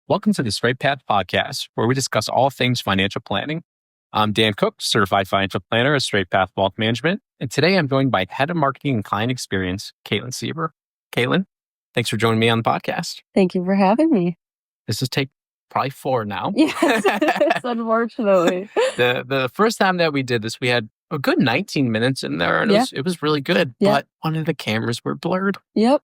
Welcome to the Straight Path Podcast, where we discuss all things financial planning. I'm Dan Cook, Certified Financial Planner at Straight Path Wealth Management, and today I'm joined by Head of Marketing and Client Experience, Caitlin Seaver. Caitlin, thanks for joining me on the podcast. Thank you for having me. This is take probably 4 now. Yes, unfortunately. The first time that we did this, we had a good 19 minutes in there, and it was really good, but one of the cameras were blurred. Yep.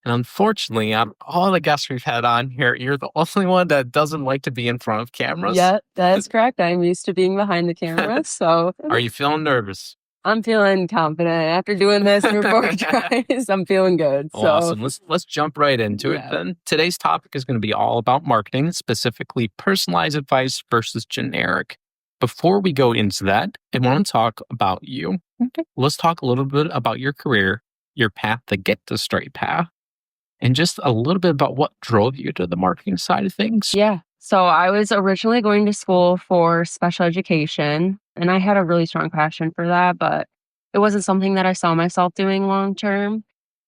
And unfortunately, out of all the guests we've had on here, you're the only one that doesn't like to be in front of cameras. Yeah, that's correct. I'm used to being behind the camera, so. Are you feeling nervous? I'm feeling confident. After doing this for 4 tries, I'm feeling good. So. Awesome. Let's jump right into it then. Today's topic is going to be all about marketing, specifically personalized advice versus generic. Before we go into that, I want to talk about you. Okay. Let's talk a little bit about your career, your path to get to Straight Path, and just a little bit about what drove you to the marketing side of things. Yeah. So I was originally going to school for special education, and I had a really strong passion for that, but it wasn't something that I saw myself doing long term.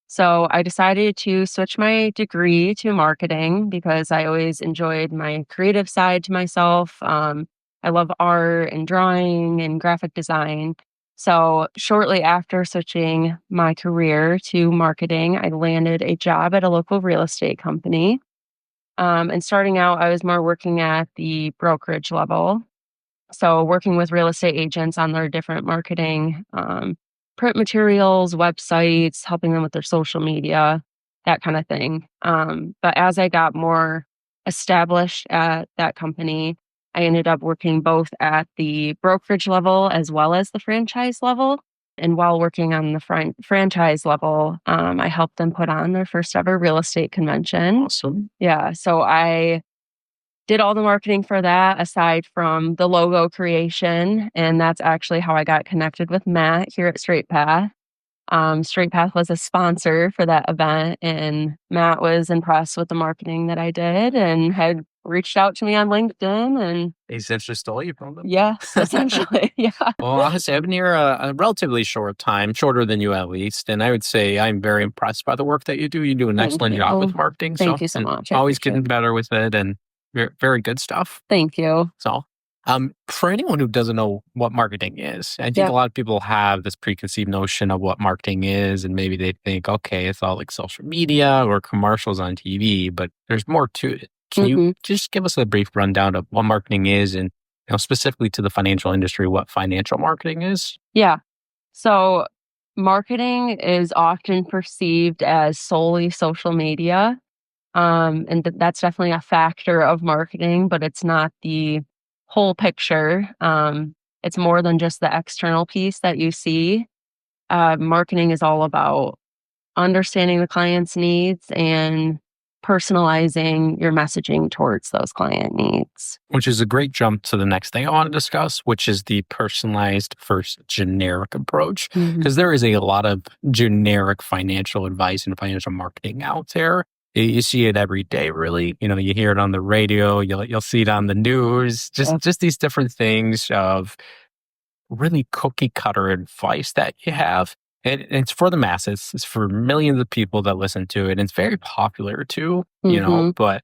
So I decided to switch my degree to marketing because I always enjoyed my creative side to myself. I love art and drawing and graphic design. So shortly after switching my career to marketing, I landed a job at a local real estate company. And starting out, I was more working at the brokerage level. So working with real estate agents on their different marketing, print materials, websites, helping them with their social media, that kind of thing. But as I got more established at that company, I ended up working both at the brokerage level as well as the franchise level. And while working on the franchise level, I helped them put on their first ever real estate convention. Awesome. Yeah. So I did all the marketing for that aside from the logo creation. And that's actually how I got connected with Matt here at Straight Path. Straight Path was a sponsor for that event, and Matt was impressed with the marketing that I did and had reached out to me on LinkedIn. And he essentially stole you from them? Yes, essentially. Yeah. Well, I've been here a relatively short time, shorter than you at least. And I would say I'm very impressed by the work that you do. You do an excellent job with marketing. Thank you so much. Always getting better with it, and very, very good stuff. Thank you. So, for anyone who doesn't know what marketing is, I think a lot of people have this preconceived notion of what marketing is, and maybe they think, okay, it's all like social media or commercials on TV, but there's more to it. Can you just give us a brief rundown of what marketing is, and specifically to the financial industry, what financial marketing is? Yeah. So marketing is often perceived as solely social media. And that's definitely a factor of marketing, but it's not the whole picture. It's more than just the external piece that you see. Marketing is all about understanding the client's needs and personalizing your messaging towards those client needs. Which is a great jump to the next thing I want to discuss, which is the personalized versus generic approach. Because there is a lot of generic financial advice and financial marketing out there. You see it every day, really. You hear it on the radio, you'll see it on the news, just these different things of really cookie cutter advice that you have. And it's for the masses. It's for millions of people that listen to it. And it's very popular too, but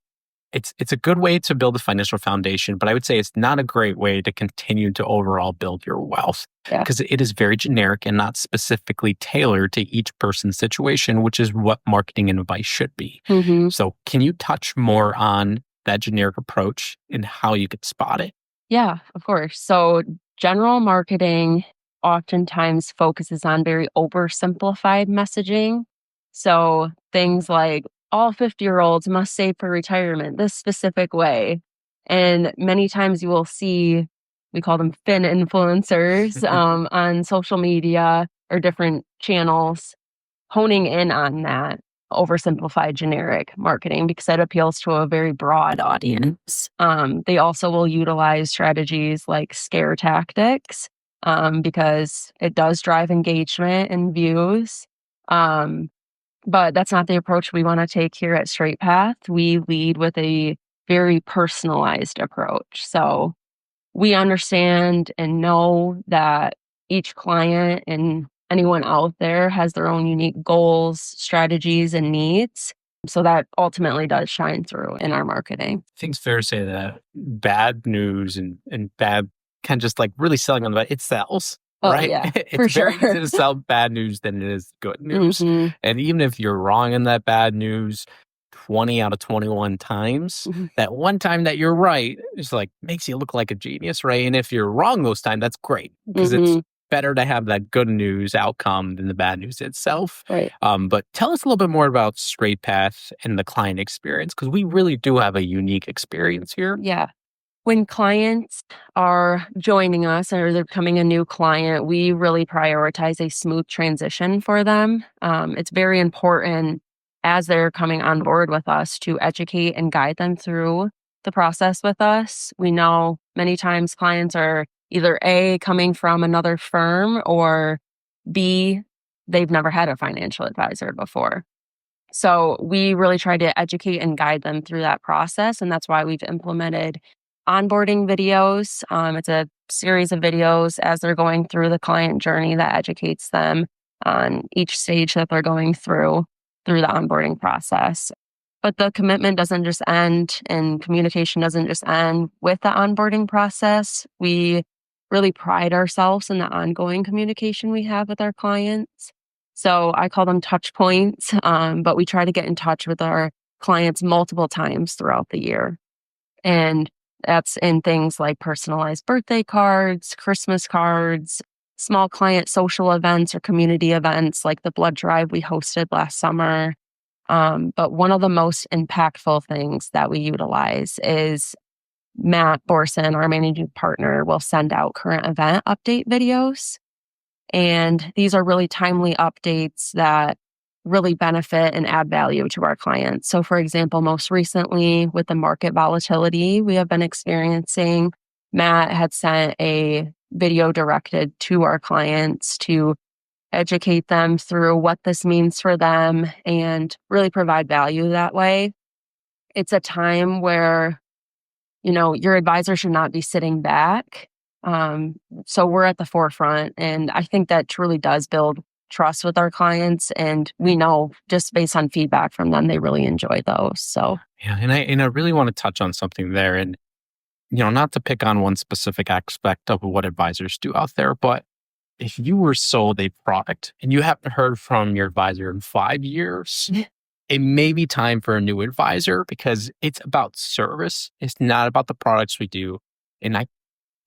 it's a good way to build a financial foundation. But I would say it's not a great way to continue to overall build your wealth because it is very generic and not specifically tailored to each person's situation, which is what marketing and advice should be. So can you touch more on that generic approach and how you could spot it? Yeah, of course. So general marketing oftentimes focuses on very oversimplified messaging. So things like all 50-year-olds must save for retirement this specific way. And many times you will see, we call them fin influencers on social media or different channels, honing in on that oversimplified generic marketing because it appeals to a very broad audience. They also will utilize strategies like scare tactics because it does drive engagement and views. But that's not the approach we want to take here at Straight Path. We lead with a very personalized approach. So we understand and know that each client and anyone out there has their own unique goals, strategies, and needs. So that ultimately does shine through in our marketing. I think it's fair to say that bad news and bad kind of just like really selling on the bad, it sells, Oh, right? yeah, It's for very sure. easy to sell bad news than it is good news. Mhm. And even if you're wrong in that bad news 20 out of 21 times, Mhm. that one time that you're right is like makes you look like a genius, right? And if you're wrong those times, that's great because it's Mhm. better to have that good news outcome than the bad news itself. Right. But tell us a little bit more about Straight Path and the client experience because we really do have a unique experience here. Yeah. When clients are joining us or they're becoming a new client, we really prioritize a smooth transition for them. It's very important as they're coming on board with us to educate and guide them through the process with us. We know many times clients are either A, coming from another firm, or B, they've never had a financial advisor before. So we really try to educate and guide them through that process. And that's why we've implemented onboarding videos. It's a series of videos as they're going through the client journey that educates them on each stage that they're going through the onboarding process. But the commitment doesn't just end and communication doesn't just end with the onboarding process. We really pride ourselves in the ongoing communication we have with our clients. So I call them touch points, but we try to get in touch with our clients multiple times throughout the year. And that's in things like personalized birthday cards, Christmas cards, small client social events or community events like the blood drive we hosted last summer. But one of the most impactful things that we utilize is Matt Borson, our managing partner, will send out current event update videos. And these are really timely updates that really benefit and add value to our clients. So, for example, most recently with the market volatility we have been experiencing, Matt had sent a video directed to our clients to educate them through what this means for them and really provide value that way. It's a time where your advisor should not be sitting back. Um, so we're at the forefront. And I think that truly does build trust with our clients. And we know just based on feedback from them, they really enjoy those. So, Yeah, and I really want to touch on something there, and not to pick on one specific aspect of what advisors do out there, but if you were sold a product and you haven't heard from your advisor in 5 years, it may be time for a new advisor because it's about service. It's not about the products we do. And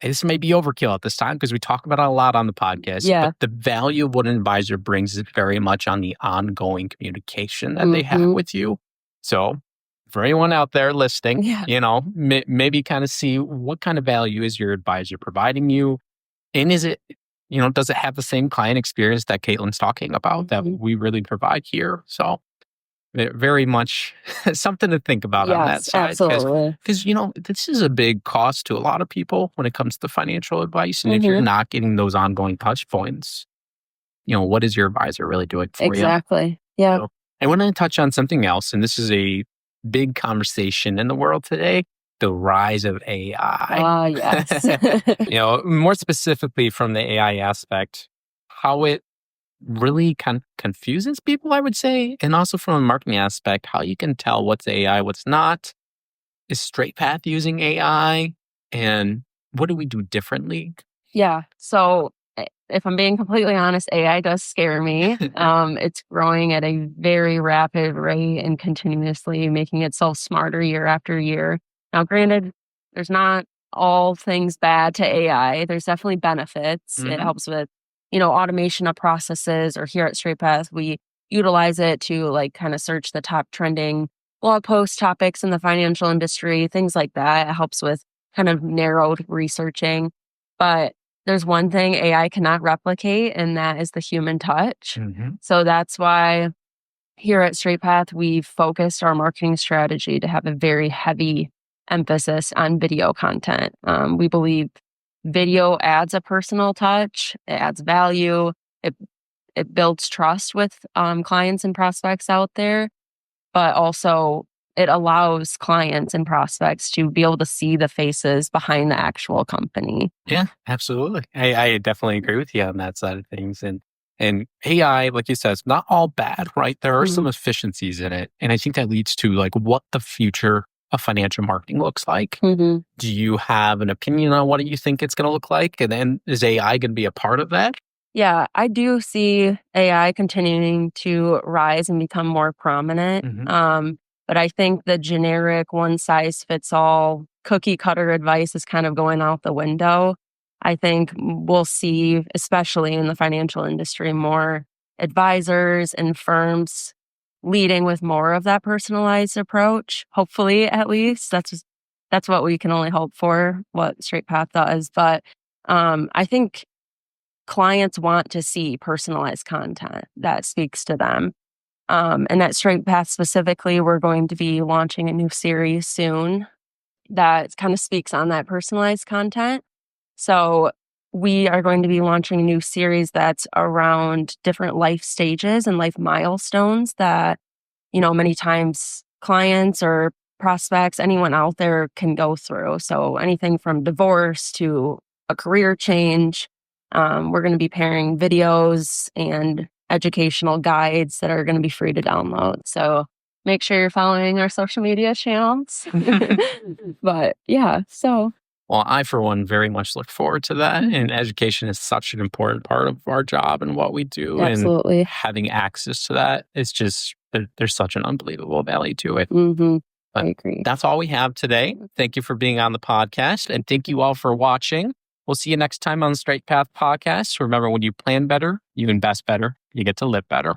this may be overkill at this time because we talk about it a lot on the podcast, yeah. but the value of what an advisor brings is very much on the ongoing communication that they have Hmm. with you. So for anyone out there listening, Yeah. maybe kind of see what kind of value is your advisor providing you. And is it, does it have the same client experience that Caitlin's talking about that Mhm. we really provide here? So very much something to think about on that Yes, side absolutely. because this is a big cost to a lot of people when it comes to financial advice. And if you're Hmm. not getting those ongoing touch points, what is your advisor really doing for you? Exactly. Yeah. So I want to touch on something else, and this is a big conversation in the world today: the rise of AI. Ah, yes. More specifically from the AI aspect, how it really confuses people, I would say, and also from a marketing aspect, how you can tell what's AI, what's not. Is Straight Path using AI, and what do we do differently? Yeah. So if I'm being completely honest, AI does scare me. It's growing at a very rapid rate and continuously making itself smarter year after year. Now, granted, there's not all things bad to AI. There's definitely benefits. It Hmm. helps with, automation of processes, or here at Straight Path, we utilize it to like kind of search the top trending blog post topics in the financial industry, things like that. It helps with kind of narrowed researching. But there's one thing AI cannot replicate, and that is the human touch. Hmm. So that's why here at Straight Path, we've focused our marketing strategy to have a very heavy emphasis on video content. We believe video adds a personal touch, it adds value, it, it builds trust with clients and prospects out there, but also it allows clients and prospects to be able to see the faces behind the actual company. Yeah, absolutely. I definitely agree with you on that side of things. And And AI, like you said, it's not all bad, right? There are some efficiencies in it. And I think that leads to like what the future of financial marketing looks like. Do you have an opinion on what you think it's going to look like? And then is AI going to be a part of that? Yeah, I do see AI continuing to rise and become more prominent. But I think the generic one size fits all cookie cutter advice is kind of going out the window. I think we'll see, especially in the financial industry, more advisors and firms leading with more of that personalized approach. Hopefully, at least that's what we can only hope for. What Straight Path does, but I think clients want to see personalized content that speaks to them. And at Straight Path specifically, we're going to be launching a new series soon that kind of speaks on that personalized content. So we are going to be launching a new series that's around different life stages and life milestones that, many times clients or prospects, anyone out there can go through. So anything from divorce to a career change. We're going to be pairing videos and educational guides that are going to be free to download. So make sure you're following our social media channels. But yeah, so. Well, I, for one, very much look forward to that. And education is such an important part of our job and what we do. Absolutely. And having access to that is just, there's such an unbelievable value to it. I agree. That's all we have today. Thank you for being on the podcast. And thank you all for watching. We'll see you next time on the Straight Path Podcast. Remember, when you plan better, you invest better, you get to live better.